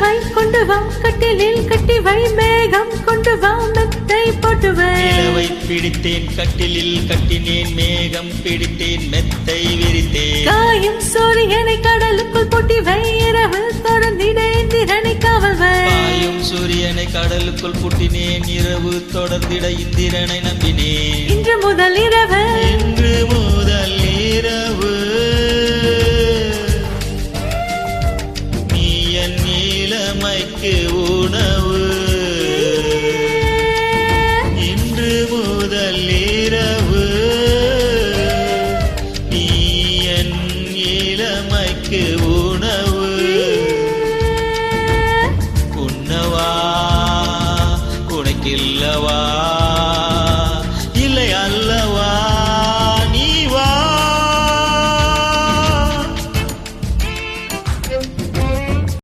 நிலவை கொண்டு வா கட்டிலில் கட்டி வை மேகம் கொண்டு வா மெத்தை போட்டு வை நிலவை பிடித்தேன் கட்டிலில் கட்டினேன் மேகம் பிடித்தேன் மெத்தை விரித்தேன் காயும் சூரியனை கடலுக்குள் போட்டி வை இரவு தொடர்ந்திட இந்திரனை காவல் வை பாயும் சூரியனை கடலுக்குள் பூட்டினேன் இரவு தொடர்ந்திட இந்திரனை நம்பினேன் இன்று முதல் இரவு இன்று முதல் இரவு நீ என் இளமைக்கு உணவு